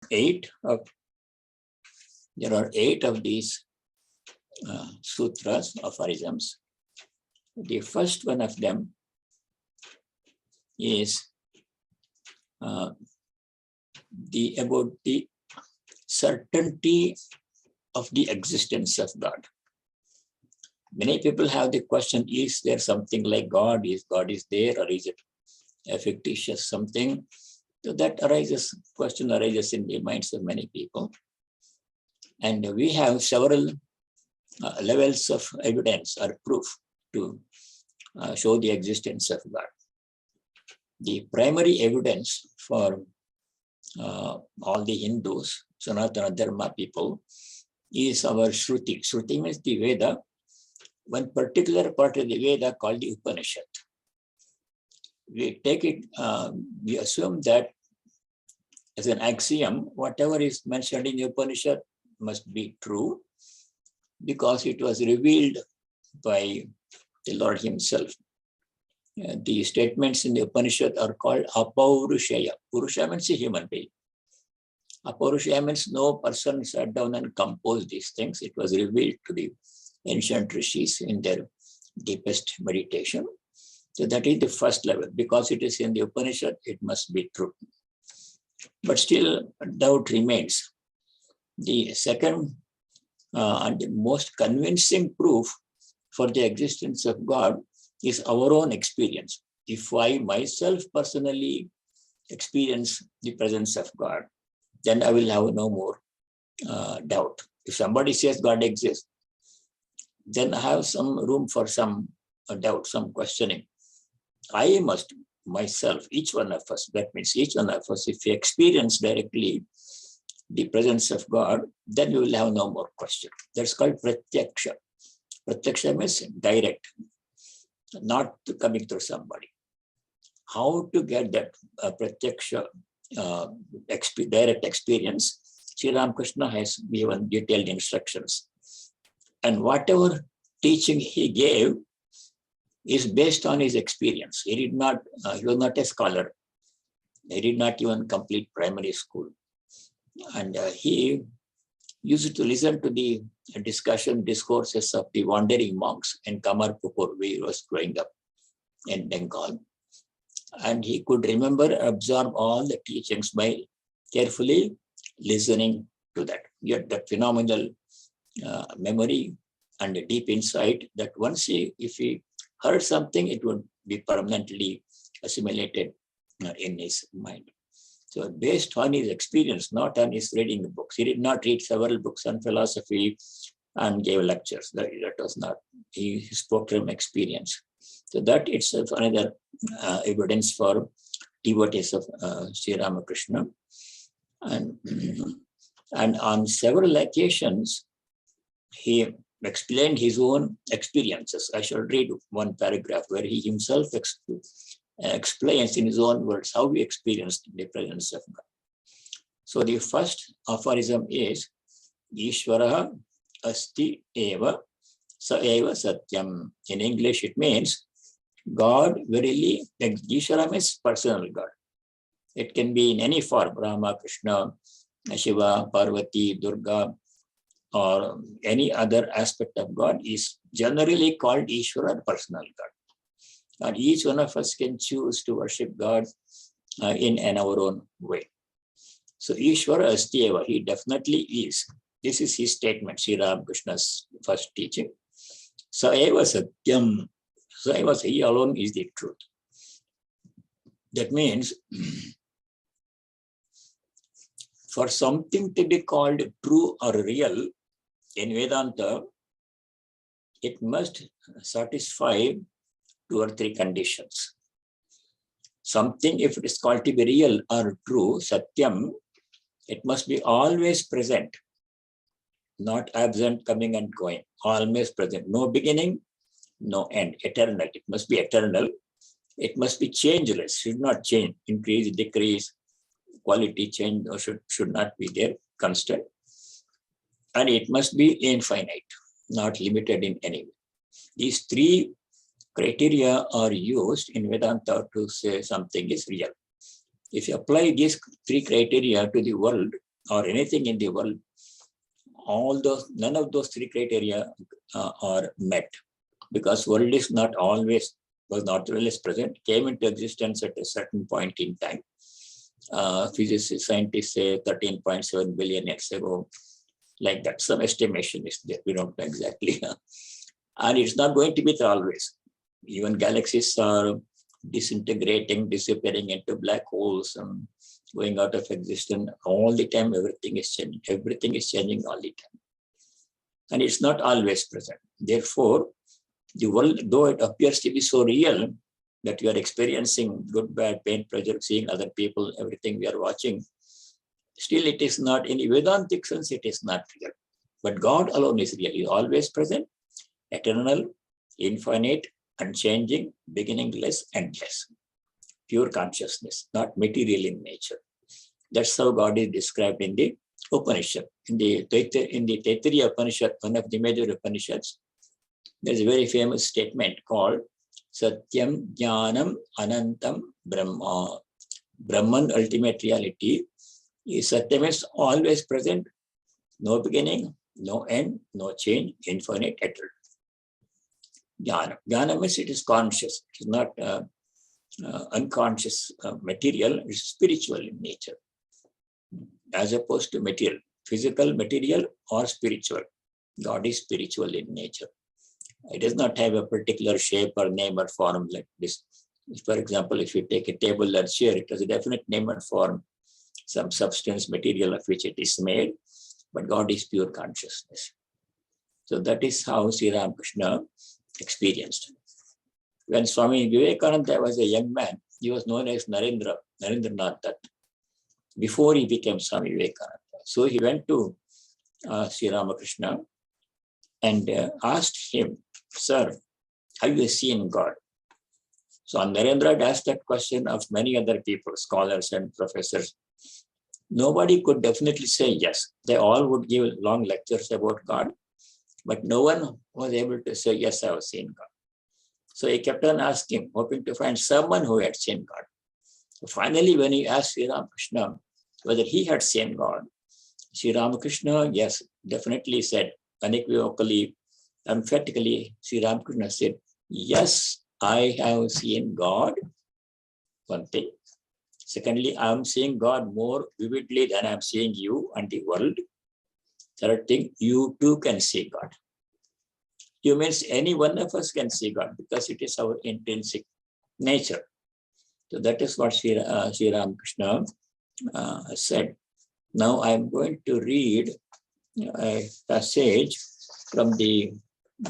there are 8 of these sutras, aphorisms. The first one of them is about the certainty of the existence of God. Many people have the question, is there something like God? Is God is there, or is it a fictitious something? So that question arises in the minds of many people. And we have several levels of evidence or proof to show the existence of God. The primary evidence for all the Hindus, Sanatana Dharma people, is our Shruti. Shruti means the Veda, one particular part of the Veda called the Upanishad. We take it, we assume that as an axiom, whatever is mentioned in the Upanishad must be true because it was revealed by the Lord himself. The statements in the Upanishad are called Apaurushaya. Purusha means a human being. Apaurushaya means no person sat down and composed these things. It was revealed to the ancient rishis in their deepest meditation. So that is the first level. Because it is in the Upanishad, it must be true. But still, doubt remains. The second and the most convincing proof for the existence of God is our own experience. If I myself personally experience the presence of God, then I will have no more doubt. If somebody says God exists, then I have some room for some doubt, some questioning. I must myself, each one of us, that means each one of us, if we experience directly the presence of God, then we will have no more question. That's called pratyaksha. Pratyaksha means direct, not coming through somebody. How to get that pratyaksha direct experience? Sri Ramakrishna has given detailed instructions. And whatever teaching he gave is based on his experience. He was not a scholar. He did not even complete primary school. And he used to listen to the discourses of the wandering monks in Kamarpur, where he was growing up in Bengal. And he could remember, absorb all the teachings by carefully listening to that. Yet that phenomenal memory and a deep insight that once if he heard something, it would be permanently assimilated in his mind. So based on his experience, not on his reading the books. He did not read several books on philosophy and gave lectures. That was not, he spoke from experience. So that itself another evidence for devotees of Sri Ramakrishna. And on several occasions, he explained his own experiences. I shall read one paragraph where he himself explains in his own words how he experienced the presence of God. So the first aphorism is Ishvara asti eva sa eva satyam. In English it means God verily, Ishvara means personal God. It can be in any form, Rama, Krishna, Shiva, Parvati, Durga, or any other aspect of God is generally called Ishvara, personal God. And each one of us can choose to worship God in our own way. So Ishvara asti eva, he definitely is. This is his statement, Sri Ramakrishna's first teaching. Sa eva satyam, sa eva, he alone is the truth. That means for something to be called true or real in Vedanta, it must satisfy 2 or 3 conditions. Something, if it is called to be real or true, satyam, it must be always present, not absent, coming and going, always present. No beginning, no end, eternal. It must be eternal. It must be changeless, should not change, increase, decrease, quality change or should not be there, constant. And it must be infinite, not limited in any way. These 3 criteria are used in Vedanta to say something is real. If you apply these 3 criteria to the world, or anything in the world, none of those three criteria are met, because world is not always, was not always present, came into existence at a certain point in time. Physicists, scientists say 13.7 billion years ago, like that. Some estimation is there, we don't know exactly. And it's not going to be there always. Even galaxies are disintegrating, disappearing into black holes and going out of existence all the time. Everything is changing. Everything is changing all the time. And it's not always present. Therefore, the world, though it appears to be so real that we are experiencing good, bad, pain, pleasure, seeing other people, everything we are watching, still it is not, in Vedantic sense, it is not real. But God alone is real. He is always present, eternal, infinite, unchanging, beginningless, endless. Pure consciousness, not material in nature. That's how God is described in the Upanishad. In the Taittiriya Upanishad, one of the major Upanishads, there's a very famous statement called Satyam Jnanam Anantam Brahma. Brahman, ultimate reality, is Satyam, is always present, no beginning, no end, no change, infinite, eternal. Jnana. Jnana means it is conscious. It is not unconscious material. It is spiritual in nature, as opposed to material, physical, material, or spiritual. God is spiritual in nature. It does not have a particular shape or name or form like this. For example, if you take a table and chair, it has a definite name and form, some substance, material of which it is made, but God is pure consciousness. So that is how Sri Ramakrishna experienced. When Swami Vivekananda was a young man, he was known as Narendranath, before he became Swami Vivekananda. So he went to Sri Ramakrishna and asked him, "Sir, have you seen God?" So Narendra asked that question of many other people, scholars and professors. Nobody could definitely say yes. They all would give long lectures about God, but no one was able to say, "Yes, I have seen God." So he kept on asking, hoping to find someone who had seen God. So finally, when he asked Sri Ramakrishna whether he had seen God, Sri Ramakrishna, yes, definitely said, unequivocally, emphatically, Sri Ramakrishna said, "Yes, I have seen God." One thing. Secondly, I am seeing God more vividly than I am seeing you and the world. Third thing, you too can see God. You means any one of us can see God because it is our intrinsic nature. So that is what Sri Ramakrishna said. Now I am going to read a passage from the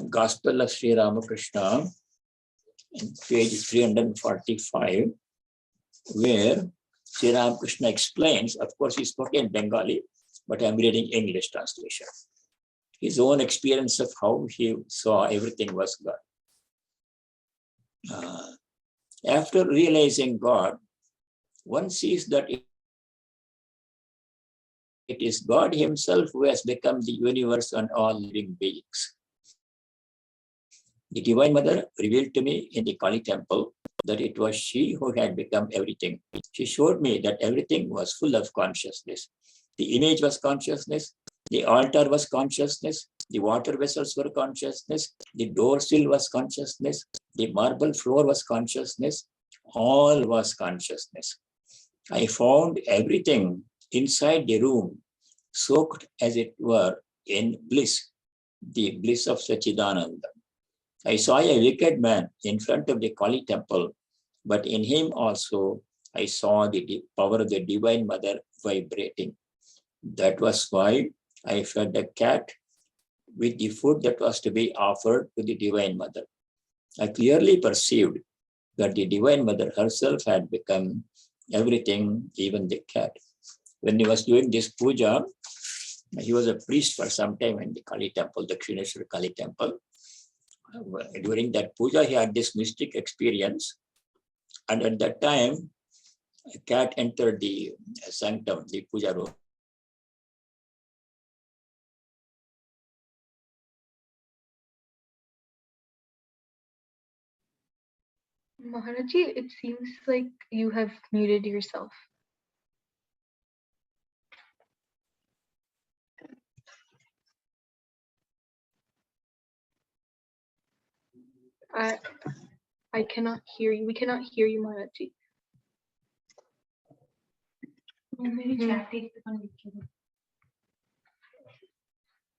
Gospel of Sri Ramakrishna, page 345, where Sri Ramakrishna explains, of course he spoke in Bengali, but I'm reading English translation. His own experience of how he saw everything was God. After realizing God, one sees that it is God himself who has become the universe and all living beings. The Divine Mother revealed to me in the Kali temple that it was she who had become everything. She showed me that everything was full of consciousness. The image was consciousness, the altar was consciousness, the water vessels were consciousness, the door sill was consciousness, the marble floor was consciousness, all was consciousness. I found everything inside the room soaked, as it were, in bliss, the bliss of Sachidananda. I saw a wicked man in front of the Kali temple, but in him also I saw the power of the Divine Mother vibrating. That was why I fed the cat with the food that was to be offered to the Divine Mother. I clearly perceived that the Divine Mother herself had become everything, even the cat. When he was doing this puja, he was a priest for some time in the Kali temple, the Dakshineshwar Kali temple. During that puja, he had this mystic experience. And at that time, a cat entered the sanctum, the puja room. Maharaji, it seems like you have muted yourself. I cannot hear you. We cannot hear you, Maharaji.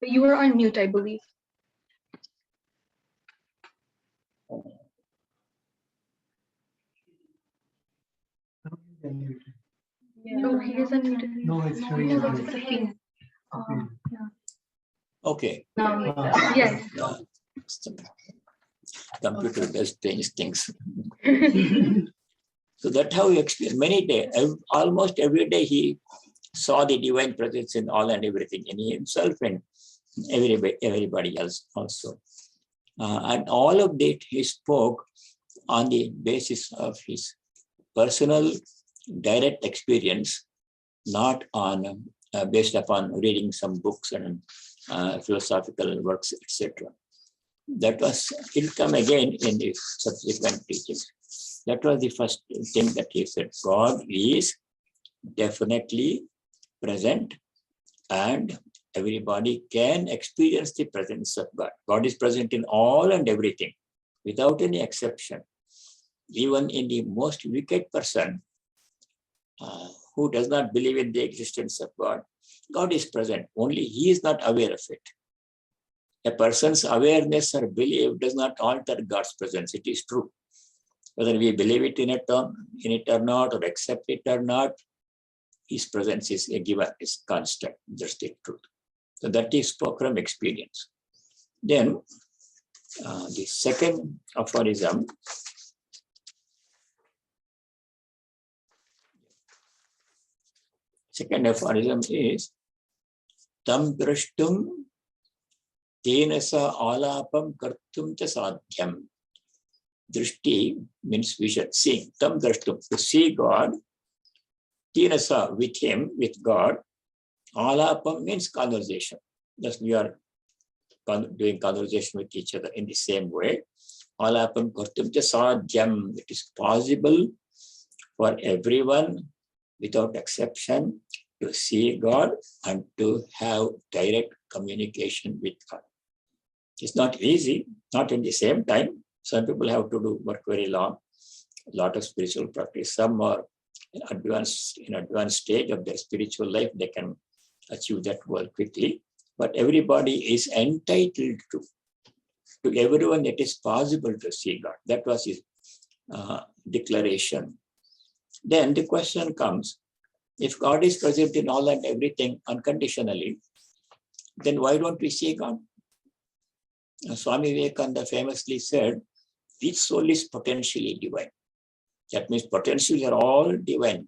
But you were on mute, I believe. No, he is unmuted. No, it's showing. No, it's the thing. Okay. Yes. Computer does strange things. So that's how he experienced many days. Almost every day he saw the divine presence in all and everything, in himself and everybody else also. And all of that he spoke on the basis of his personal direct experience, not on based upon reading some books and philosophical works, etc. That was, it'll come again in the subsequent teachings. That was the first thing that he said. God is definitely present and everybody can experience the presence of God. God is present in all and everything without any exception. Even in the most wicked person who does not believe in the existence of God, God is present, only he is not aware of it. A person's awareness or belief does not alter God's presence, it is true. Whether we believe it in it or not, or accept it or not, his presence is a given, is constant, just the truth. So that is spoke from experience. Then the second aphorism, is tam drashtum tena sa alapam kartum cha sadhyam. Drishti means vision, seeing. Tam drashtum, to see God. Tena sa, with him, with God. Alapam means conversation. Thus we are doing conversation with each other in the same way. Alapam kartum cha sadhyam. It is possible for everyone without exception to see God and to have direct communication with God. It's not easy, not in the same time. Some people have to do work very long, a lot of spiritual practice. Some are in advanced stage of their spiritual life, they can achieve that goal quickly. But everybody is entitled to everyone it is possible to see God. That was his declaration. Then the question comes, if God is present in all and everything unconditionally, then why don't we see God? Swami Vivekananda famously said, each soul is potentially divine. That means potentially are all divine.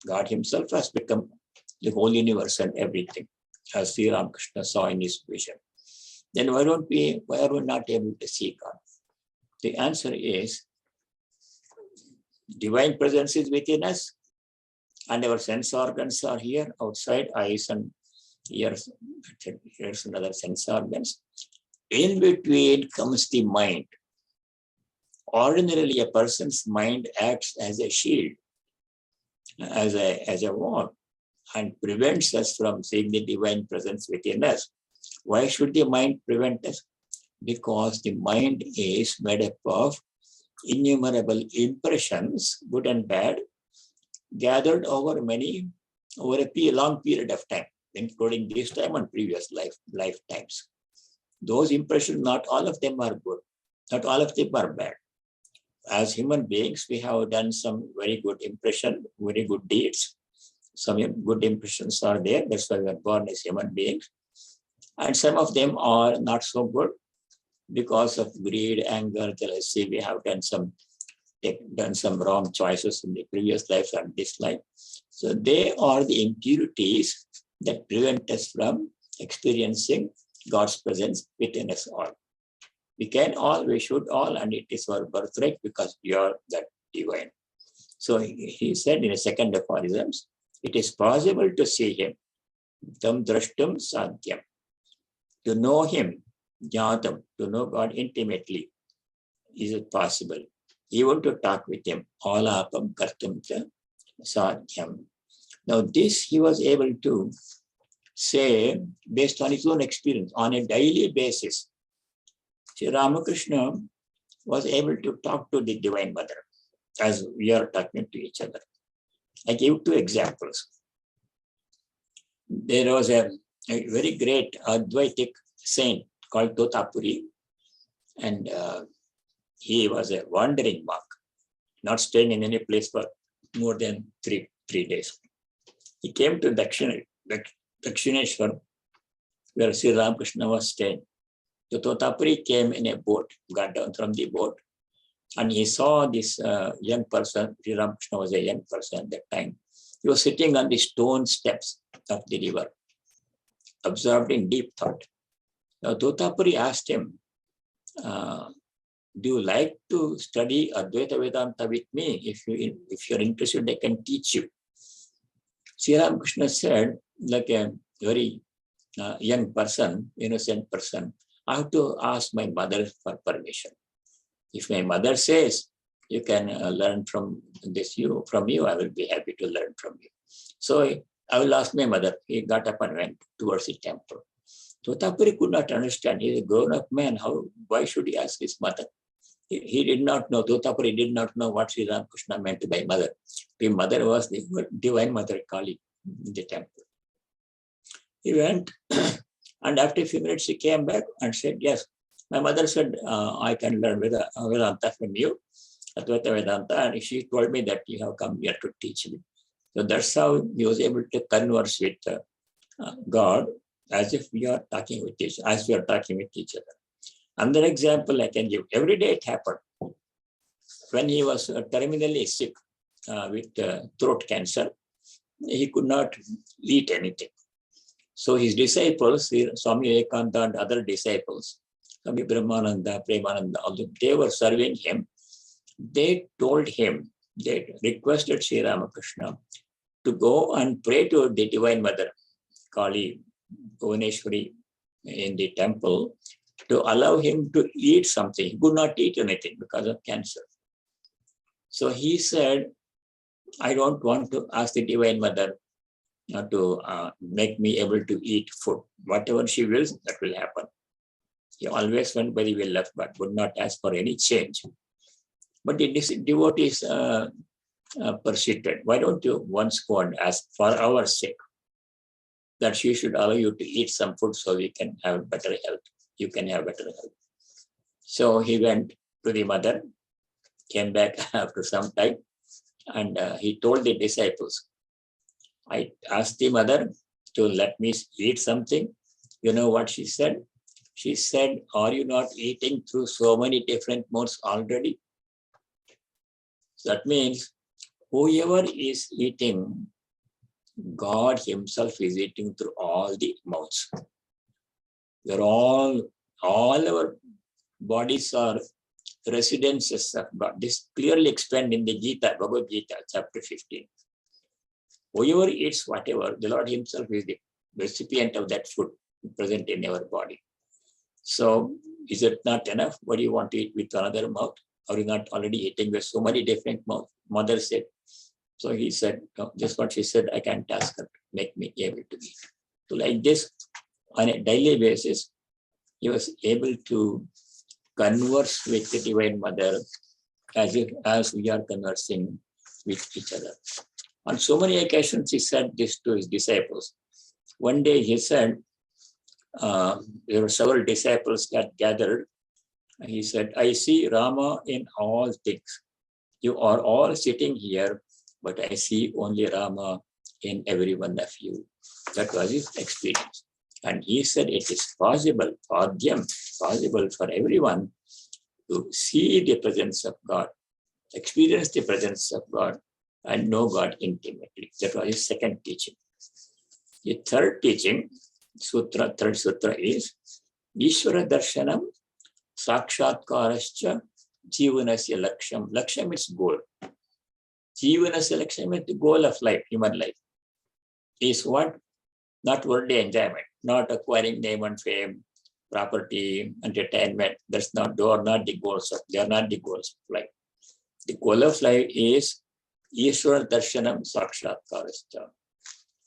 God himself has become the whole universe and everything, as Sri Ramakrishna saw in his vision. Then why are we not able to see God? The answer is, divine presence is within us, and our sense organs are here outside, eyes and ears and other sense organs. In between comes the mind. Ordinarily, a person's mind acts as a shield, as a wall, and prevents us from seeing the divine presence within us. Why should the mind prevent us? Because the mind is made up of innumerable impressions, good and bad, gathered over a long period of time, including this time and previous lifetimes. Those impressions, not all of them are good, not all of them are bad. As human beings, we have done some very good impression, very good deeds. Some good impressions are there, that's why we are born as human beings. And some of them are not so good because of greed, anger, jealousy. We have done some wrong choices in the previous life and this life. So they are the impurities that prevent us from experiencing God's presence within us all. We should all, and it is our birthright because we are that divine. So he said in a second aphorisms, it is possible to see him. Tam drashtum sadhyam. To know him, jnatam, to know God intimately, is it possible? Even to talk with him, alapam kartum cha sadhyam. Now this he was able to say based on his own experience on a daily basis. Sri Ramakrishna was able to talk to the Divine Mother as we are talking to each other. I give 2 examples. There was a very great Advaitic saint called Totapuri, and he was a wandering monk, not staying in any place for more than three days. He came to Dakshineshwar, where Sri Ramakrishna was staying. So Totapuri came in a boat, got down from the boat, and he saw this young person. Sri Ramakrishna was a young person at that time. He was sitting on the stone steps of the river, absorbed in deep thought. Now Totapuri asked him, do you like to study Advaita Vedanta with me? If you're interested, I can teach you. Sri Ramakrishna said, like a very young person, innocent person, I have to ask my mother for permission. If my mother says, you can learn from you, I will be happy to learn from you. So I will ask my mother. He got up and went towards the temple. Totapuri could not understand. He is a grown-up man. Why should he ask his mother? He did not know. Totapuri did not know what Sri Ramakrishna meant by mother. The mother was the Divine Mother Kali in the temple. He went, and after a few minutes, he came back and said, yes, my mother said, I can learn Vedanta from you, Advaita Vedanta, and she told me that you have come here to teach me. So that's how he was able to converse with God as if we are talking with each other. Another example I can give. Every day it happened. When he was terminally sick with throat cancer, he could not eat anything. So his disciples, Swami Vivekananda and other disciples, Swami Brahmananda, Premananda, although they were serving him, they told him, they requested Sri Ramakrishna to go and pray to the Divine Mother, Kali, Bhuvaneshwari, in the temple, to allow him to eat something. He could not eat anything because of cancer. So he said, I don't want to ask the Divine Mother to make me able to eat food. Whatever she wills, that will happen. He always went by the will of God, would not ask for any change. But the devotees persisted. Why don't you once go and ask for our sake that she should allow you to eat some food so we can have better health. You can have better health. So he went to the mother, came back after some time, and he told the disciples, I asked the mother to let me eat something. You know what she said? She said, are you not eating through so many different modes already? So that means whoever is eating, God himself is eating through all the mouths. We're all our bodies are residences of God. This clearly explained in the Gita, Bhagavad Gita, chapter 15. Whoever eats whatever, the Lord himself is the recipient of that food present in our body. So is it not enough? What do you want to eat with another mouth? Are you not already eating with so many different mouths? Mother said. So he said, no, just what she said, I can't ask her to make me able to eat. So like this, on a daily basis, he was able to converse with the Divine Mother as we are conversing with each other. On so many occasions, he said this to his disciples. One day he said, there were several disciples that gathered. And he said, I see Rama in all things. You are all sitting here, but I see only Rama in every one of you. That was his experience. And he said it is possible, possible for everyone to see the presence of God, experience the presence of God, and know God intimately. That was his second teaching. The third teaching, third sutra is Ishvara Darshanam Sakshatkarascha Jivanasya Laksham. Laksham is goal. Jivanasya Laksham is the goal of life, human life. Is what? Not worldly enjoyment, not acquiring name and fame, property, entertainment. They are not the goals of life. The goal of life is Ishvara Darshanam Sakshatkarascha.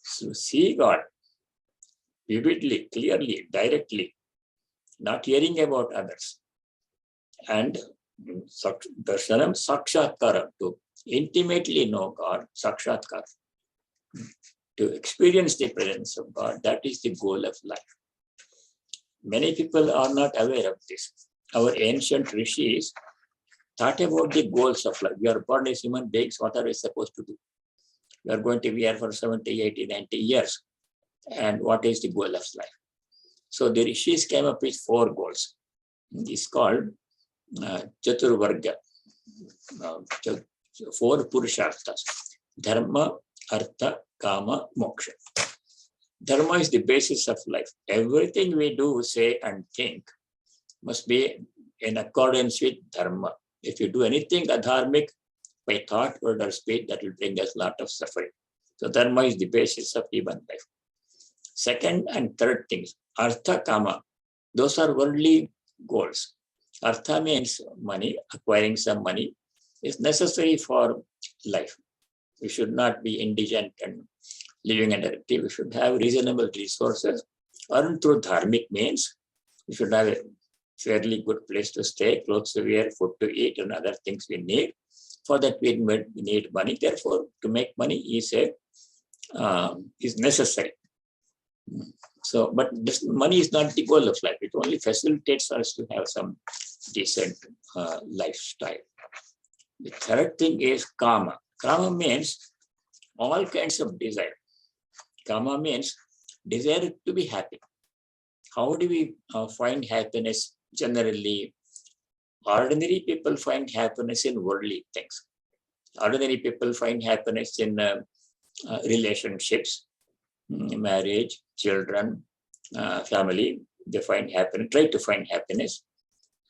So see God vividly, clearly, directly, not hearing about others. And Darshanam sakshatkara, to intimately know God, sakshatkar, to experience the presence of God. That is the goal of life. Many people are not aware of this. Our ancient rishis thought about the goals of life. We are born as human beings. What are we supposed to do? We are going to be here for 70, 80, 90 years. And what is the goal of life? So the rishis came up with 4 goals. It's called Chaturvarga, 4 Purusharthas: Dharma, Artha, Kama, Moksha. Dharma is the basis of life. Everything we do, say, and think must be in accordance with Dharma. If you do anything adharmic by thought, word, or speech, that will bring us a lot of suffering. So Dharma is the basis of human life. Second and third things, Artha, Kama, those are worldly goals. Artha means money, acquiring some money is necessary for life. We should not be indigent and living under it. We should have reasonable resources earned through dharmic means. We should have a fairly good place to stay, clothes to wear, food to eat, and other things we need. For that, we need money. Therefore, to make money is necessary. So, but this money is not the goal of life. It only facilitates us to have some decent lifestyle. The third thing is Kama. Kama means all kinds of desire. Kama means desire to be happy. How do we find happiness? Generally, ordinary people find happiness in worldly things. Ordinary people find happiness in relationships, marriage, children, family. They find happiness, try to find happiness.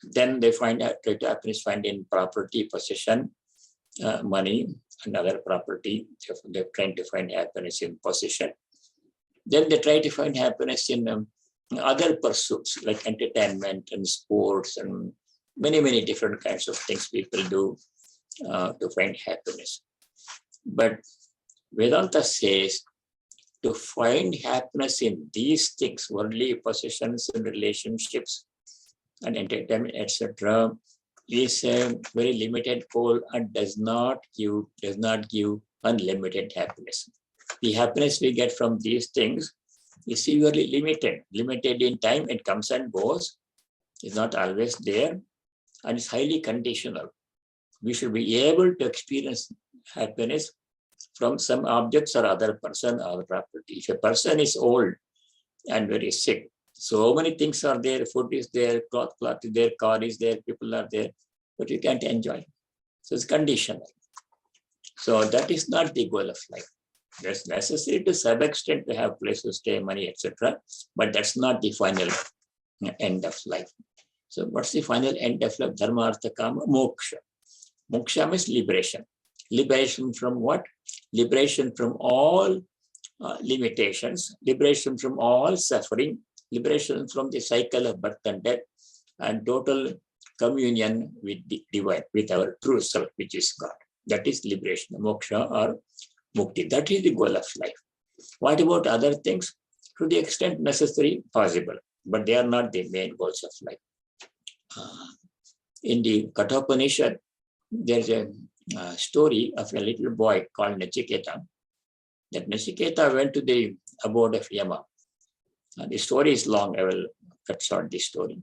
Then they try to happiness find in property, possession, money, and other property. They're trying to find happiness in possession. Then they try to find happiness in other pursuits like entertainment and sports and many, many different kinds of things people do to find happiness. But Vedanta says to find happiness in these things, worldly possessions and relationships and entertainment, etc., is a very limited goal and does not give unlimited happiness. The happiness we get from these things is severely limited in time. It comes and goes. It's not always there, and it's highly conditional. We should be able to experience happiness from some objects or other person or property. If a person is old and very sick, so many things are there, food is there, cloth is there, car is there, people are there, but you can't enjoy. So it's conditional. So that is not the goal of life. That's necessary to some extent to have place to stay, money, etc. But that's not the final end of life. So what's the final end of life? Dharma, Artha, Kama, Moksha. Moksha means liberation. Liberation from what? Liberation from all limitations, liberation from all suffering, liberation from the cycle of birth and death, and total communion with the divine, with our true self, which is God. That is liberation, moksha or mukti. That is the goal of life. What about other things? To the extent necessary, possible, but they are not the main goals of life. In the Kathopanishad, there's a story of a little boy called Nachiketa. That Nachiketa went to the abode of Yama. The story is long. I will cut short the story.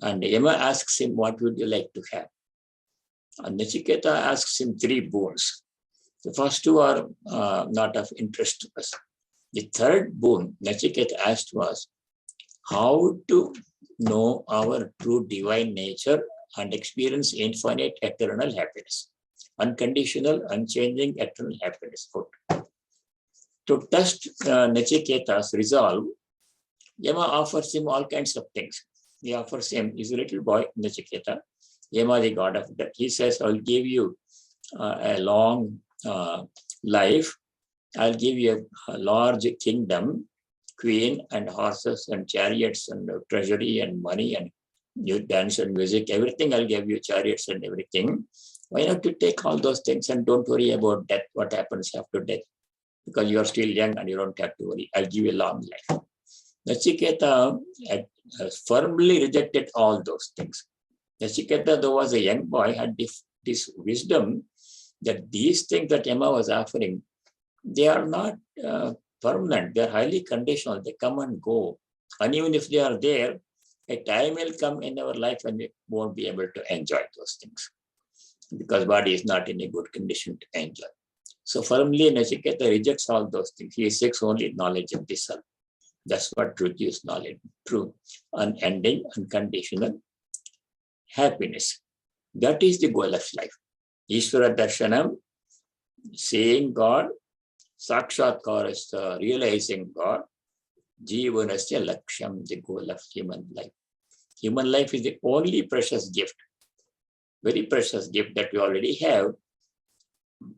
And Yama asks him, what would you like to have? And Nachiketa asks him 3 boons. The first 2 are not of interest to us. The third boon Nachiketa asked was how to know our true divine nature and experience infinite eternal happiness. Unconditional, unchanging, eternal happiness. To test Nachiketa's resolve, Yama offers him all kinds of things. He offers him, he's a little boy, Nachiketa, Yama, the god of death. He says, I'll give you a long life. I'll give you a large kingdom, queen and horses and chariots and treasury and money and you dance and music, everything. I'll give you chariots and everything. Why not to take all those things and don't worry about death, what happens after death? Because you are still young and you don't have to worry. I'll give you a long life. Nachiketa has firmly rejected all those things. Nachiketa, though was a young boy, had this wisdom that these things that Yama was offering, they are not permanent. They are highly conditional. They come and go. And even if they are there, a time will come in our life when we won't be able to enjoy those things because body is not in a good condition to enjoy. So firmly, Nachiketa rejects all those things. He seeks only knowledge of the self. That's what truth is, knowledge, true, unending, unconditional happiness. That is the goal of life. Ishvara Darshanam, seeing God, Sakshatkarasya, realizing God, Jivanasya Laksham, the goal of human life. Human life is the only precious gift, very precious gift that we already have,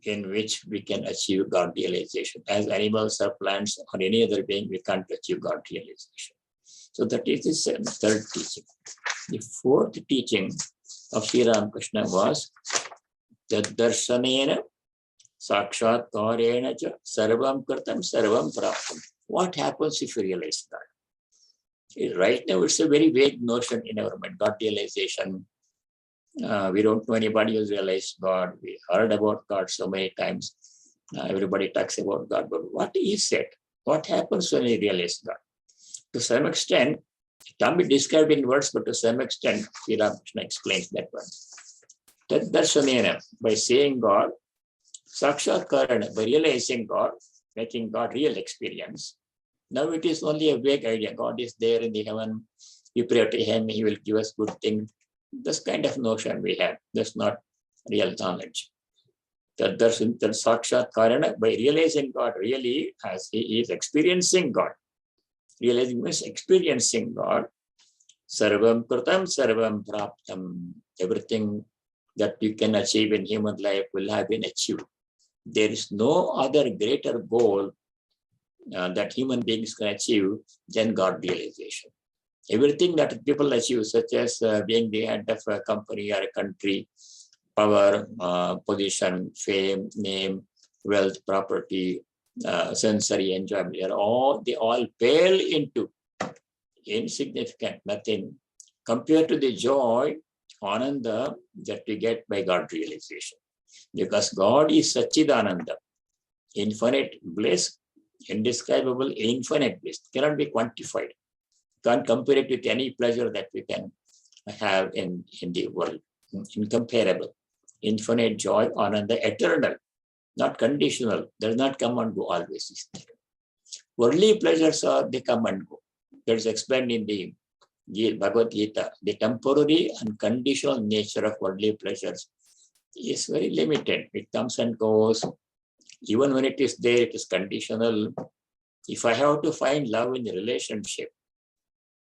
in which we can achieve God realization. As animals or plants or any other being, we can't achieve God realization. So that is the third teaching. The fourth teaching of Sri Ramakrishna was Taddarshanena Sakshatkarena cha Sarvam Kartam Sarvam Praptam. What happens if you realize God? Right now, it's a very vague notion in our mind, God realization. We don't know anybody who's realized God. We heard about God so many times. Everybody talks about God, but what is it? What happens when we realize God? To some extent, it can't be described in words, but to some extent, Sri Ramakrishna explains that one. Taddarshanena, by seeing God, Sakshatkarana, by realizing God, making God real experience. Now it is only a vague idea. God is there in the heaven. We pray to Him, He will give us good things. This kind of notion we have. That's not real knowledge. Taddarshan, Sakshatkarana, by realizing God really as He is experiencing God. Realizing means experiencing God. Sarvam Kritam, Sarvam Praptam. Everything that you can achieve in human life will have been achieved. There is no other greater goal that human beings can achieve than God realization. Everything that people achieve, such as being the head of a company or a country, power, position, fame, name, wealth, property, sensory enjoyment, they all pale into insignificant, nothing compared to the joy, ananda that we get by God realization. Because God is Satchidananda, infinite bliss, indescribable, infinite bliss, cannot be quantified. Can't compare it with any pleasure that we can have in the world. Incomparable. Infinite joy, ananda, eternal, not conditional, does not come and go, always is there. Worldly pleasures they come and go. That is explained in the Bhagavad Gita. The temporary and conditional nature of worldly pleasures is very limited. It comes and goes. Even when it is there, it is conditional. If I have to find love in a relationship,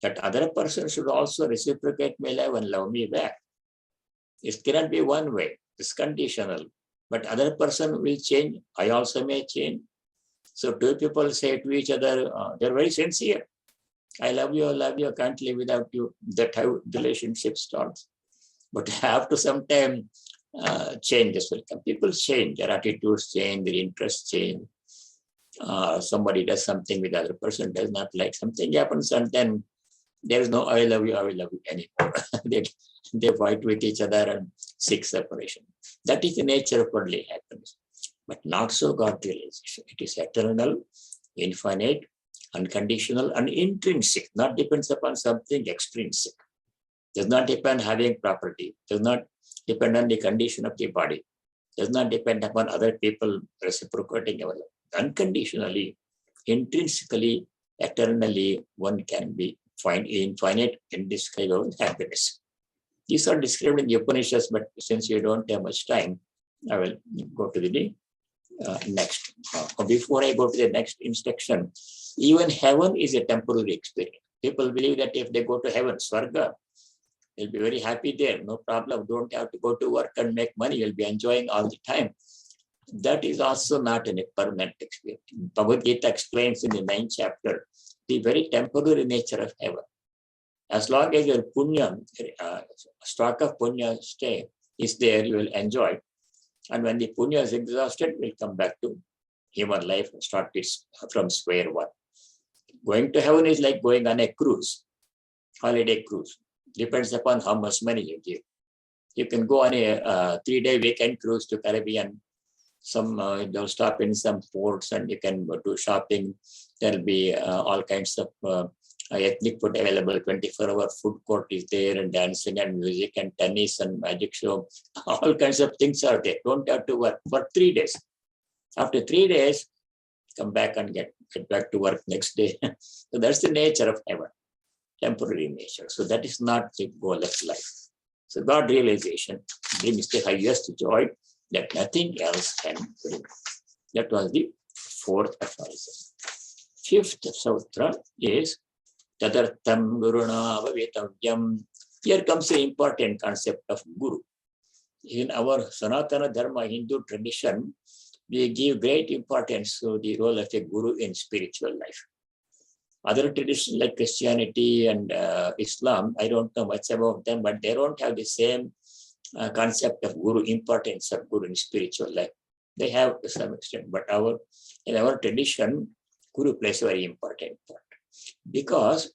that other person should also reciprocate my love and love me back. It cannot be one way. It's conditional. But other person will change. I also may change. So two people say to each other, they're very sincere. I love you, I can't live without you. That's how the relationship starts. But after some time, changes will come. People change, their attitudes change, their interests change. Somebody does something with the other person, does not like something happens, and then there is no I love you anymore. they fight with each other and seek separation. That is the nature of worldly happiness. But not so God realization. It is eternal, infinite, unconditional, and intrinsic, not depends upon something extrinsic. Does not depend on having property, does not depend on the condition of the body, does not depend upon other people reciprocating our love. Unconditionally, intrinsically, eternally, one can find infinite, indescribable happiness. These are described in the Upanishads, but since you don't have much time, I will go to the next. Before I go to the next instruction, even heaven is a temporary experience. People believe that if they go to heaven, Swarga, they'll be very happy there. No problem. Don't have to go to work and make money. You'll be enjoying all the time. That is also not a permanent experience. Bhagavad Gita explains in the 9th chapter the very temporary nature of heaven. As long as your punya, stock of punya is there, you will enjoy. And when the punya is exhausted, we'll come back to human life and start it from square one. Going to heaven is like going on a cruise, holiday cruise. Depends upon how much money you give. You can go on a 3-day weekend cruise to Caribbean. They'll stop in some ports and you can go do shopping. There'll be all kinds of ethnic food available. 24-hour food court is there, and dancing and music and tennis and magic show. All kinds of things are there. Don't have to work for 3 days. After 3 days, come back and get back to work next day. So that's the nature of heaven, temporary nature. So that is not the goal of life. So God realization brings the highest joy that nothing else can bring. That was the 4th aphorism. 5th sutra is Tadartham Guruna Bhavitavyam. Here comes the important concept of Guru. In our Sanatana Dharma Hindu tradition, we give great importance to the role of a Guru in spiritual life. Other traditions like Christianity and Islam, I don't know much about them, but they don't have the same concept of Guru, importance of Guru in spiritual life. They have to some extent, but in our tradition, Guru plays a very important part. Because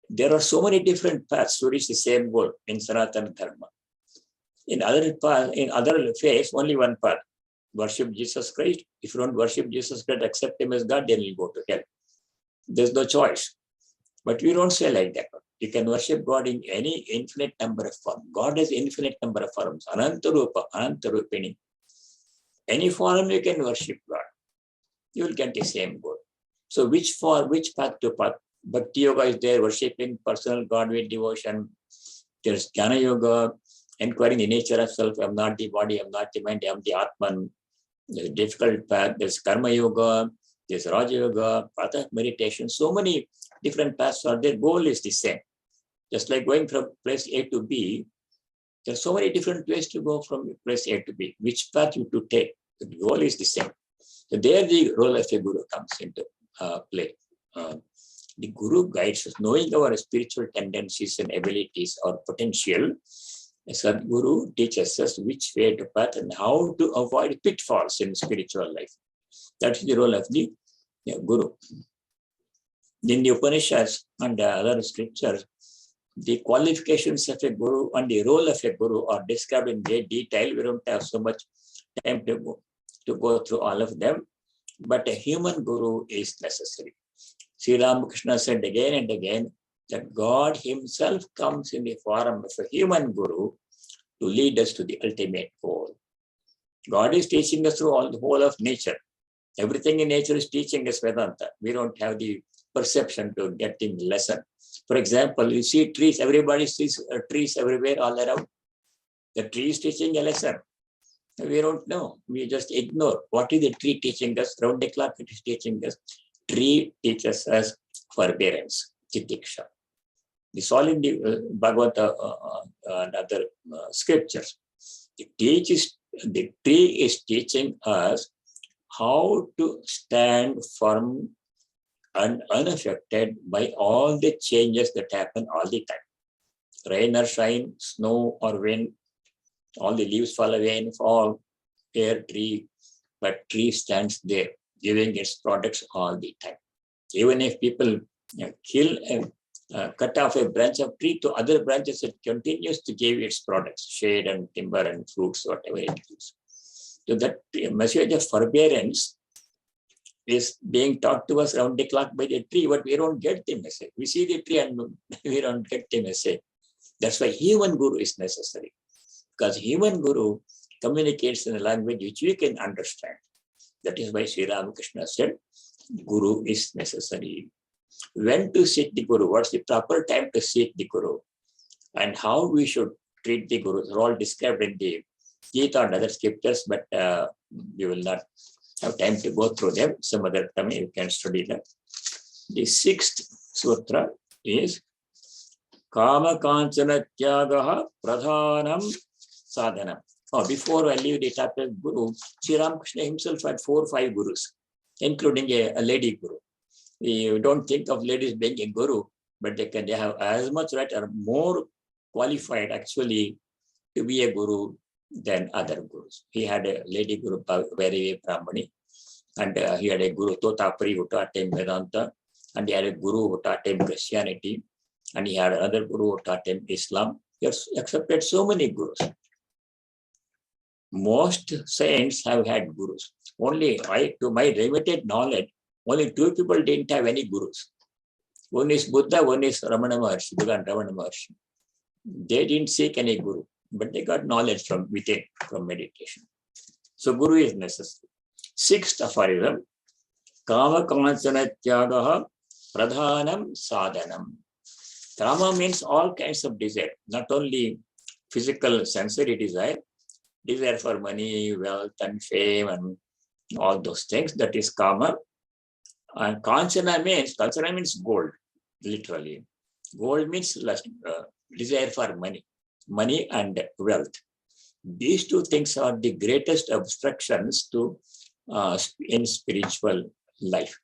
there are so many different paths to reach the same goal in Sanatana Dharma. In other faiths, only one path. Worship Jesus Christ. If you don't worship Jesus Christ, accept him as God, then you'll go to hell. There's no choice. But we don't say like that. You can worship God in any infinite number of forms. God has infinite number of forms. Anantarupa, Anantarupini. Any form you can worship God. You will get the same goal. So which path to path? Bhakti Yoga is there, worshiping personal God with devotion. There's Jnana Yoga, inquiring the nature of self. I'm not the body, I'm not the mind, I'm the Atman. There's a difficult path. There's Karma Yoga. There's Raja Yoga, path of meditation. So many different paths are there. Goal is the same. Just like going from place A to B, there's so many different ways to go from place A to B. Which path you to take? The goal is the same. So there the role of a Guru comes into play. The Guru guides us, knowing our spiritual tendencies and abilities or potential. A Sadguru teaches us which way to path and how to avoid pitfalls in spiritual life. That's the role of the Guru. In the Upanishads and other scriptures, the qualifications of a Guru and the role of a Guru are described in great detail. We don't have so much time to go through all of them, but a human Guru is necessary. Sri Ramakrishna said again and again that God himself comes in the form of a human Guru to lead us to the ultimate goal. God is teaching us through the whole of nature. Everything in nature is teaching us Vedanta. We don't have the perception to get the lesson. For example, you see trees, everybody sees trees everywhere all around. The tree is teaching a lesson. We don't know. We just ignore. What is the tree teaching us? Round the clock it is teaching us. Tree teaches us forbearance, titiksha. This all in the Bhagavata and other scriptures. The tree is teaching us how to stand firm and unaffected by all the changes that happen all the time. Rain or shine, snow or wind, all the leaves fall away and fall, air, tree, but tree stands there, giving its products all the time. Even if people kill and cut off a branch of tree to other branches, it continues to give its products, shade and timber and fruits, whatever it is. So that message of forbearance is being taught to us around the clock by the tree, but we don't get the message. We see the tree and we don't get the message. That's why human Guru is necessary. Because human Guru communicates in a language which we can understand. That is why Sri Ramakrishna said, Guru is necessary. When to seek the Guru? What's the proper time to seek the Guru? And how we should treat the Guru? They're all described in the Gita and other scriptures, but we will not have time to go through them. Some other time you can study them. The 6th sutra is Kama Kanchana Tyagaha Pradhanam Sadhanam. Oh, before I leave the topic of Guru, Sri Ramakrishna himself had 4 or 5 Gurus, including a lady Guru. We don't think of ladies being a Guru, but they have as much right or more qualified actually to be a Guru than other Gurus. He had a lady Guru, very Brahmani, and he had a Guru Totapari who taught him Vedanta, and he had a Guru who taught him Christianity, And he had another guru who taught him Islam. He has accepted so many gurus. Most saints have had gurus. Only to my limited knowledge, only two people didn't have any gurus. One is Buddha, one is Ramana Maharshi, Buddha and Ramana Maharshi. They didn't seek any guru, but they got knowledge from within, from meditation. So guru is necessary. Sixth aphorism, Kama Kamanchana Tyagaha Pradhanam Sadhanam. Kama means all kinds of desire, not only physical sensory desire for money, wealth, and fame, and all those things. That is Kama. And Kanchana means gold, literally. Gold means desire for money and wealth. These two things are the greatest obstructions to in spiritual life.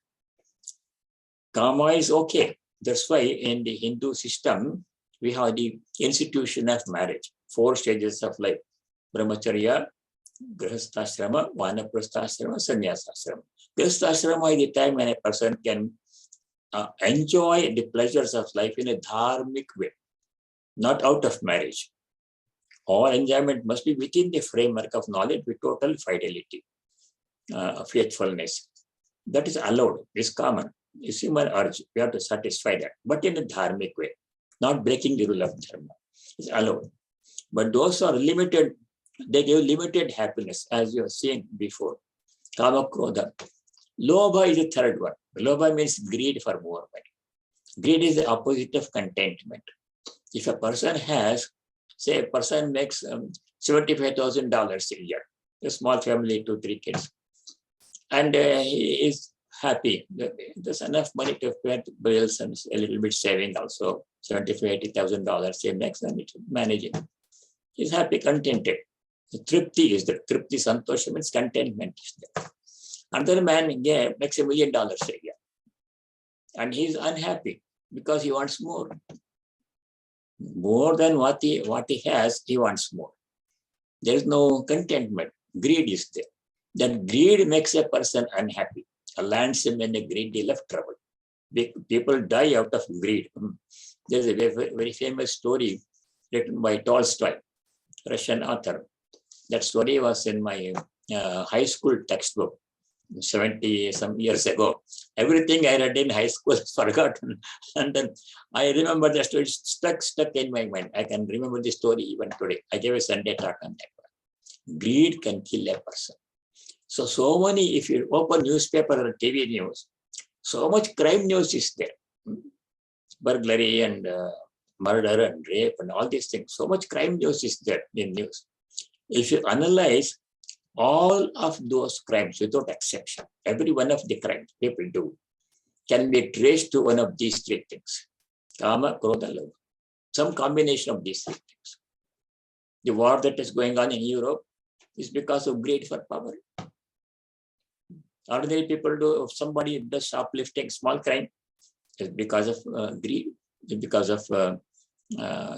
Kama is okay. That's why in the Hindu system, we have the institution of marriage, 4 stages of life: Brahmacharya, Grihasthashrama, Vanaprastha-ashrama, Sannyasashrama. Grihasthashrama is the time when a person can enjoy the pleasures of life in a dharmic way, not out of marriage. All enjoyment must be within the framework of knowledge with total fidelity, faithfulness. That is allowed, is common. It's human urge. We have to satisfy that, but in a dharmic way, not breaking the rule of dharma. It's allowed. But those are limited, they give limited happiness, as you have seen before. Kama Krodha. Lobha is the third one. Lobha means greed for more money. Greed is the opposite of contentment. If a person has, say a person makes $75,000 a year, a small family, 2-3 kids, and he is happy. There's enough money to pay bills and a little bit saving also, $75,000-$80,000 he makes, and it's managing. He's happy, contented. The tripti is the tripti, santosha means contentment is there. Another man makes $1 million a year, and he's unhappy because he wants more. More than what he has, he wants more. There is no contentment. Greed is there. That greed makes a person unhappy, lands him in a great deal of trouble. People die out of greed. There's a very famous story written by Tolstoy, Russian author. That story was in my high school textbook 70 some years ago. Everything I read in high school is forgotten. And then I remember the story stuck in my mind. I can remember the story even today. I gave a Sunday talk on that. Greed can kill a person. So many, if you open newspaper or TV news, so much crime news is there. Burglary and murder and rape and all these things. So much crime news is there in news. If you analyze all of those crimes without exception, every one of the crimes people do can be traced to one of these 3 things. Kama, Krodha, Lobha. Some combination of these 3 things. The war that is going on in Europe is because of greed for power. Ordinary people do, if somebody does shoplifting, small crime, it's because of greed, because of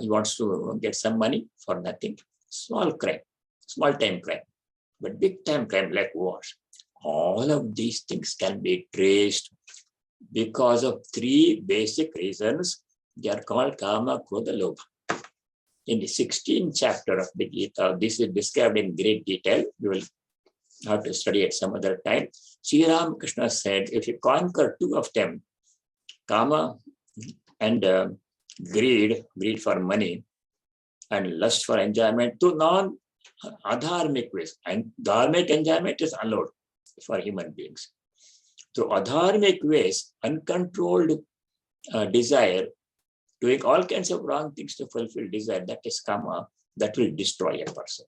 he wants to get some money for nothing. Small crime, small time crime. But big time crime like wars, all of these things can be traced because of 3 basic reasons. They are called Kama, Krodha, Lobha. In the 16th chapter of the Gita, this is described in great detail. We will have to study it some other time. Sri Ramakrishna said, if you conquer 2 of them, Kama and greed for money, and lust for enjoyment, to non-adharmic ways. And dharmic enjoyment is allowed for human beings. Through adharmic ways, uncontrolled desire, doing all kinds of wrong things to fulfill desire, that is Kama, that will destroy a person.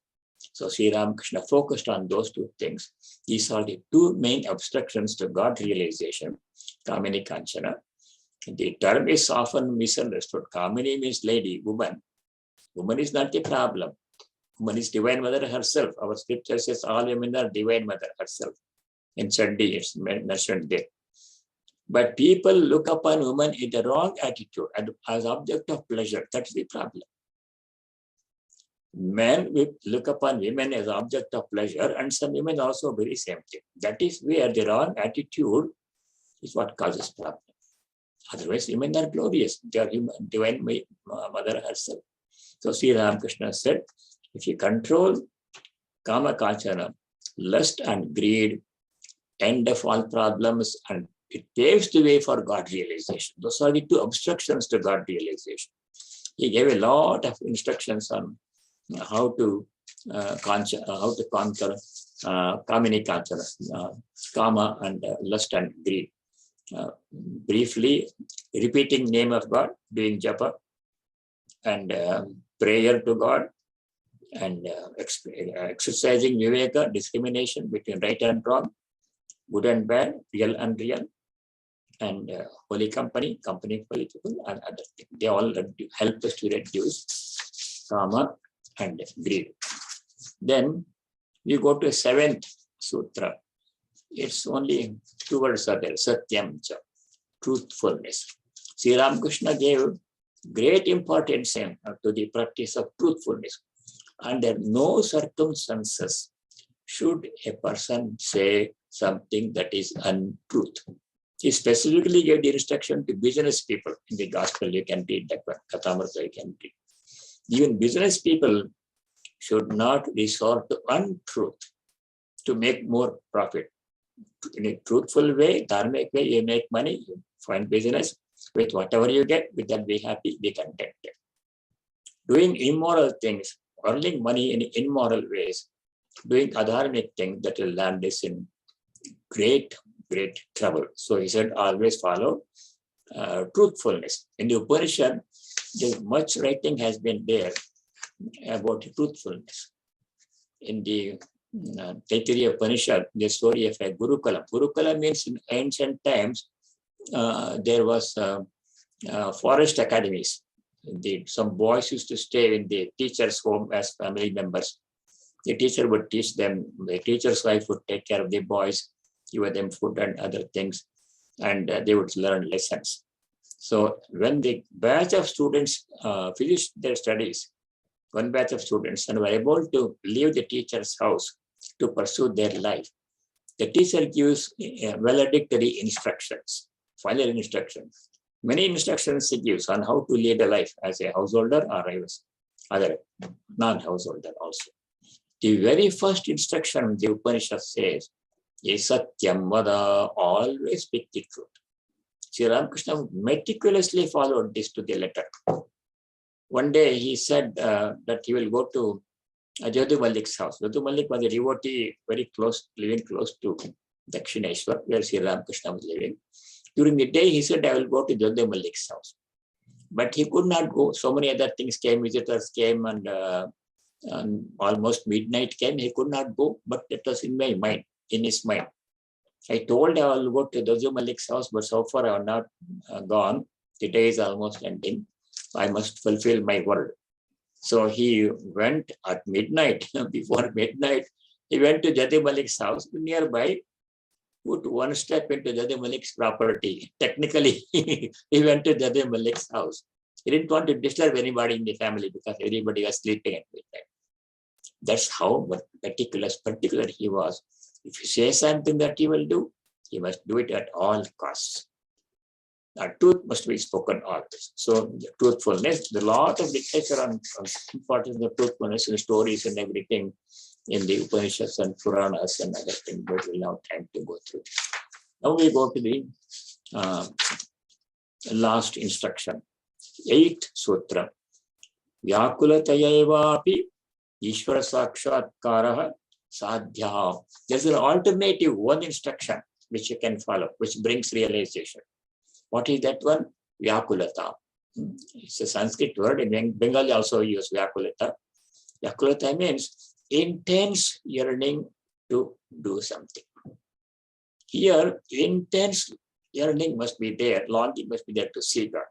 So Sri Ramakrishna focused on those 2 things. These are the 2 main obstructions to God realization, Kamini Kanchana. The term is often misunderstood. Kamini means lady, woman. Woman is not the problem. Woman is Divine Mother herself. Our scripture says all women are Divine Mother herself. In Chandi, it's mentioned there. But people look upon women in the wrong attitude and as object of pleasure. That's the problem. Men look upon women as object of pleasure, and some women also very same thing. That is where the wrong attitude is what causes problem. Otherwise, women are glorious. They are human, divine mother herself. So Sri Ramakrishna said, if you control kama kachana, lust and greed, end of all problems, and it paves the way for God realization. Those are the two obstructions to God realization. He gave a lot of instructions on how to conquer kamini kachana, kama and lust and greed. Briefly, repeating name of God, doing japa, and prayer to God, and exercising viveka, discrimination between right and wrong, good and bad, real and real, and holy company, company for people, and other things. They all help us to reduce kama and greed. Then we go to 7th sutra. It's only 2 words are there, satyam cha, truthfulness. Sri Ramakrishna gave great importance to the practice of truthfulness. Under no circumstances should a person say something that is untruth. He specifically gave the instruction to business people. In the gospel, you can read that one, Kathamrita, you can read. Even business people should not resort to untruth to make more profit. In a truthful way, dharmic way, you make money, you find business. With whatever you get, with that be happy, be contented. Doing immoral things, earning money in immoral ways, doing adharmic things, that will land us in great trouble. So he said, always follow truthfulness. In the Upanishad, much writing has been there about truthfulness. In the Taittiriya Upanishad, the story of a Gurukula. Gurukula means in ancient times, there was forest academies. Some boys used to stay in the teacher's home as family members. The teacher would teach them, the teacher's wife would take care of the boys, give them food and other things, and they would learn lessons. So when the batch of students finished their studies, one batch of students, and were able to leave the teacher's house to pursue their life, the teacher gives valedictory instructions, final instructions. Many instructions he gives on how to lead a life as a householder or as other non-householder also. The very first instruction the Upanishad says is Satyam Vada, always speak the truth. Sri Ramakrishna meticulously followed this to the letter. One day he said that he will go to Jyoti Malik's house. Jyoti Malik was a devotee very close, living close to Dakshineshwar, where Sri Ramakrishna was living. During the day, he said, I will go to Jyoti Malik's house. But he could not go. So many other things came, visitors came, and almost midnight came. He could not go, but it was in my mind, in his mind. I told I will go to Jyoti Malik's house, but so far I have not gone. The day is almost ending. I must fulfill my word. So he went at midnight, before midnight, he went to Jyoti Malik's house nearby, put one step into Jyoti Malik's property. Technically, he went to Jyoti Malik's house. He didn't want to disturb anybody in the family because everybody was sleeping at midnight. That's how particular he was. If he says something that he will do, he must do it at all costs. Truth must be spoken always. So truthfulness, there's a lot of literature on importance of truthfulness and stories and everything in the Upanishads and Puranas and other things, but we'll now time to go through. Now we go to the last instruction, 8th sutra. Vyakulatayevapi Ishvara Sakshatkaraha Sadhya. There's an alternative one instruction which you can follow, which brings realization. What is that one? Vyakulata. It's a Sanskrit word. In Bengali also use Vyakulata. Vyakulata means intense yearning to do something. Here, intense yearning must be there, longing must be there to see God.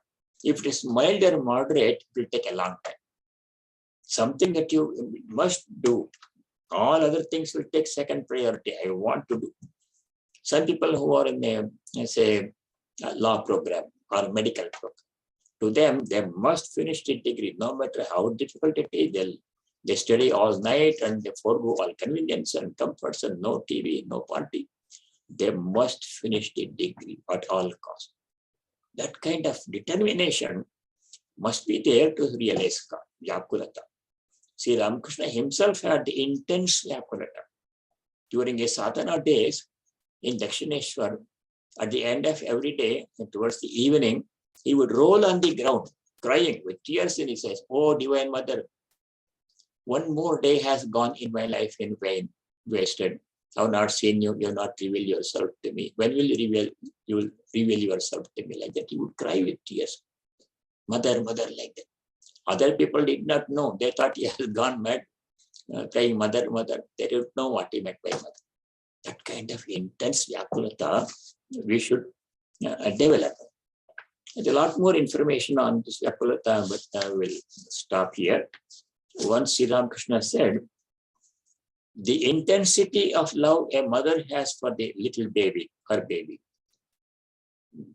If it is mild or moderate, it will take a long time. Something that you must do. All other things will take second priority. I want to do. Some people who are in a, say, law program or medical program, to them, they must finish the degree, no matter how difficult it is. They study all night and they forego all convenience and comforts and no TV, no party. They must finish the degree at all costs. That kind of determination must be there to realize God, Vyakulata. Sri Ramakrishna himself had the intense Vyakulata. During his sadhana days in Dakshineshwar, at the end of every day, and towards the evening, he would roll on the ground, crying with tears in his eyes. Oh, Divine Mother, one more day has gone in my life in vain, wasted. I have not seen you, you have not revealed yourself to me. When will you will reveal yourself to me? Like that, he would cry with tears. Mother, mother, like that. Other people did not know. They thought he has gone mad, crying, mother, mother. They didn't know what he meant by mother. That kind of intense Vyakulata we should develop. There's a lot more information on this Vyakulata, but I will stop here. Once Sri Ramakrishna said, the intensity of love a mother has for the little baby, her baby.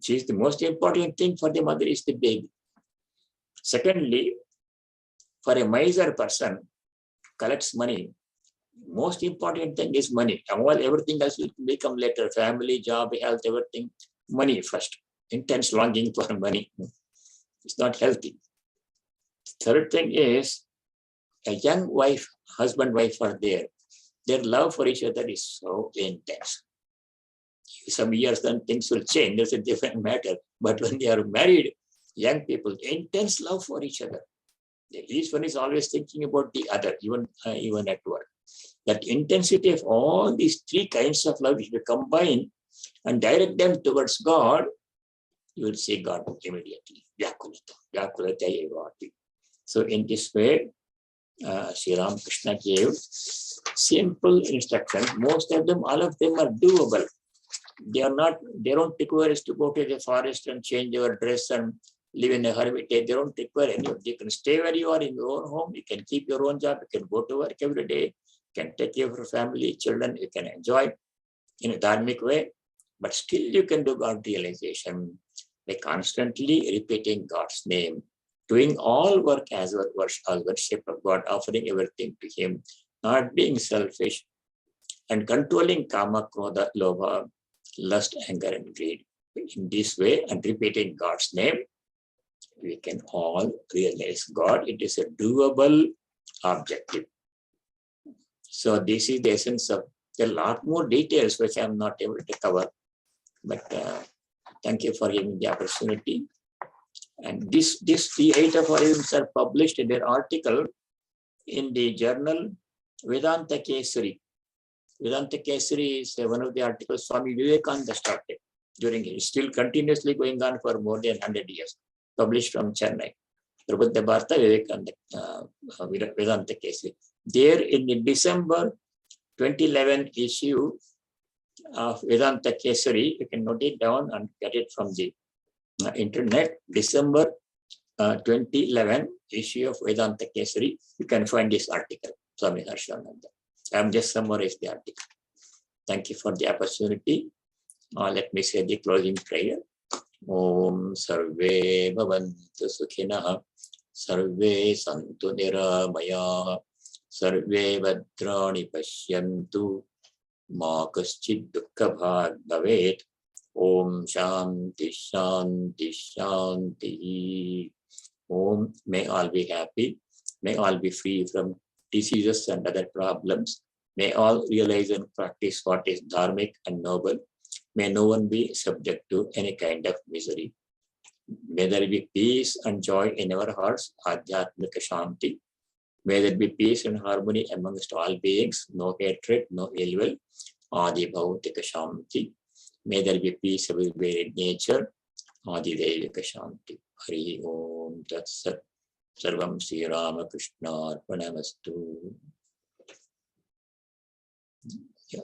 She is the most important thing for the mother is the baby. Secondly, for a miser person, collects money. Most important thing is money. Everything else will become later. Family, job, health, everything. Money first. Intense longing for money. It's not healthy. Third thing is a young wife, husband, wife are there. Their love for each other is so intense. Some years then things will change. That's a different matter. But when they are married, young people, intense love for each other. Each one is always thinking about the other, even at work. That intensity of all these three kinds of love, if you combine and direct them towards God, you will see God immediately. So in this way, Sri Ramakrishna gave simple instructions. Most of them, all of them are doable. They don't require us to go to the forest and change your dress and live in a hermitage. They don't require any of. You can stay where you are in your own home. You can keep your own job. You can go to work every day. You can take care of your family, children. You can enjoy in a dharmic way. But still you can do God realization by constantly repeating God's name, doing all work as worship of God, offering everything to Him, not being selfish, and controlling kama, krodha, lobha, lust, anger, and greed. In this way, and repeating God's name, we can all realize God. It is a doable objective. So this is the essence of, there are a lot more details which I am not able to cover, but thank you for giving the opportunity. And the 8 aphorisms are published in their article in the journal Vedanta Kesari. Vedanta Kesari is one of the articles Swami Vivekananda started during it. It's still continuously going on for more than 100 years, published from Chennai. Prabhupada Bharata Vivekananda Vedanta Kesari. There in the December 2011 issue of Vedanta Kesari, you can note it down and get it from the internet. December 2011 issue of Vedanta Kesari, you can find this article, Swami Harshananda. I am just summarized the article. Thank you for the opportunity. Let me say the closing prayer. Om Sarve Bhavantu Sukhinah, Sarve Santu Niramaya, Sarve Bhadrani Pashyantu, Ma Kaschid Dukkha Bhag Bhavet. Om Shanti Shanti Shanti. Om, may all be happy. May all be free from diseases and other problems. May all realize and practice what is dharmic and noble. May no one be subject to any kind of misery. May there be peace and joy in our hearts, Adhyatmika Shanti. May there be peace and harmony amongst all beings, no hatred, no ill will, Adi Bhautika Shanti. May there be peace everywhere in nature, Adi Devika Shanti. Hari Om Tat Sat. Sarvam Sri Ramakrishna Arpanamastu. Yeah.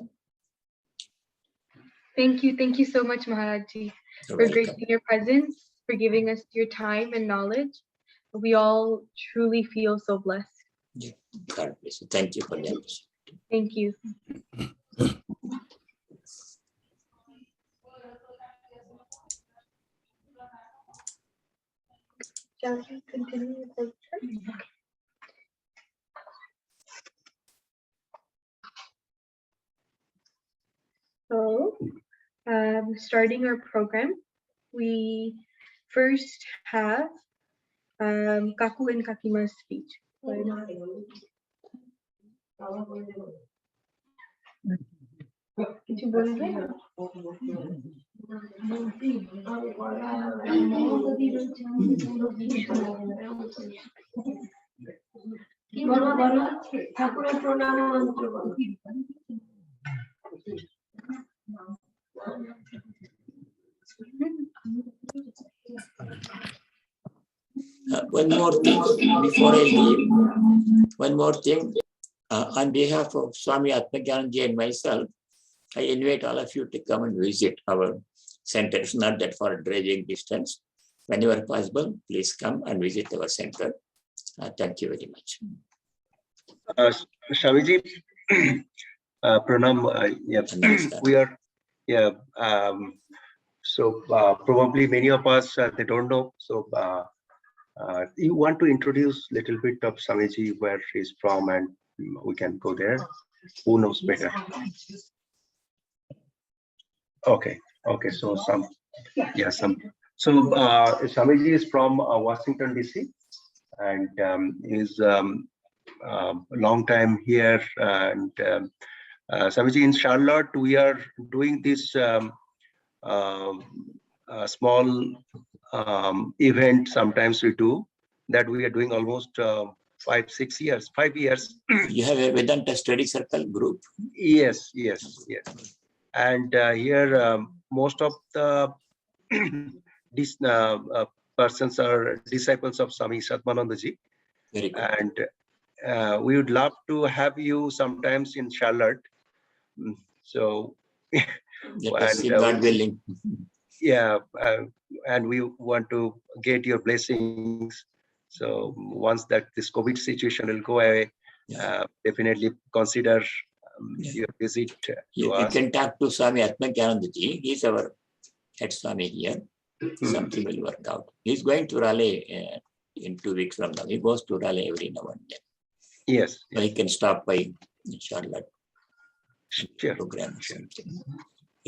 Thank you so much, Maharajji, for gracing your presence, for giving us your time and knowledge. We all truly feel so blessed. Yeah. God bless you. Thank you for the opportunity. Thank you. Shall we continue with the lecture? So, starting our program, we first have Kaku and Kakima's speech. কিছু বলবে? ঠাকুরের প্রণাম মন্ত্র One more thing before I leave. One more thing. On behalf of Swami Atmagyananji and myself, I invite all of you to come and visit our center. It's not that far driving distance. Whenever possible, please come and visit our center. Thank you very much. Swamiji, pranam. We are, so probably many of us, they don't know. So you want to introduce a little bit of Swamiji, where he's from, and we can go there. Who knows better? Okay. So some. So Swamiji is from Washington DC, and is long time here. And Swamiji, in Charlotte, we are doing this small event. Sometimes we do that. We are doing almost 5 years. You have a Vedanta study circle group? Yes. And here most of the persons are disciples of Swami Satmananda Ji. Very good. And we would love to have you sometimes in Charlotte. So God willing. And we want to get your blessings. So once that this COVID situation will go away, definitely consider your visit to us. You can talk to Swami Atmagyananda Ji. He's our head Swami here. Something will work out. He's going to Raleigh in 2 weeks from now. He goes to Raleigh every now and then. Yes. So he can stop by in Charlotte. Sure. Program or something.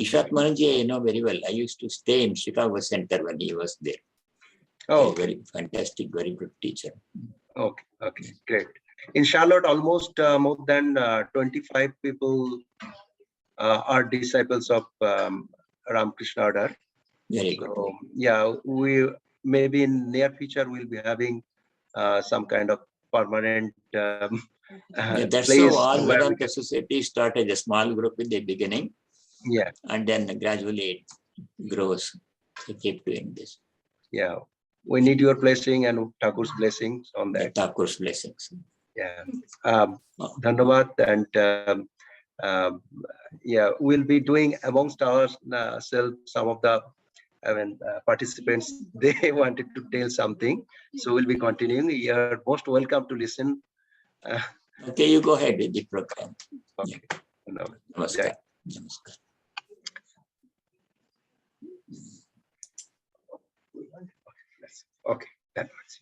Ishrat Manji, I know very well. I used to stay in Chicago Center when he was there. Oh, very fantastic, very good teacher. Okay, great. In Charlotte, almost more than 25 people are disciples of Ramakrishna Order. Very good. So, yeah, we maybe in near future we'll be having some kind of permanent that's place how all Vedanta Society started a small group in the beginning. Yeah. And then gradually it grows to keep doing this. Yeah. We need your blessing and Thakur's blessings on that. Thakur's blessings. Yeah. Dhanavad. And we'll be doing amongst ourselves some of the participants, they wanted to tell something. So we'll be continuing. You're most welcome to listen. Okay, you go ahead with the program. Okay. Yeah. Namaskar. Namaskar. Okay, that works.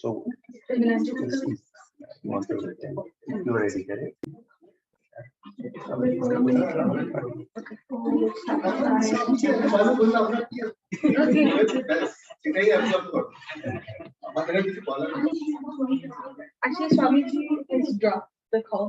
So, you want to, you're ready, correct? Actually, Swamiji has dropped the call.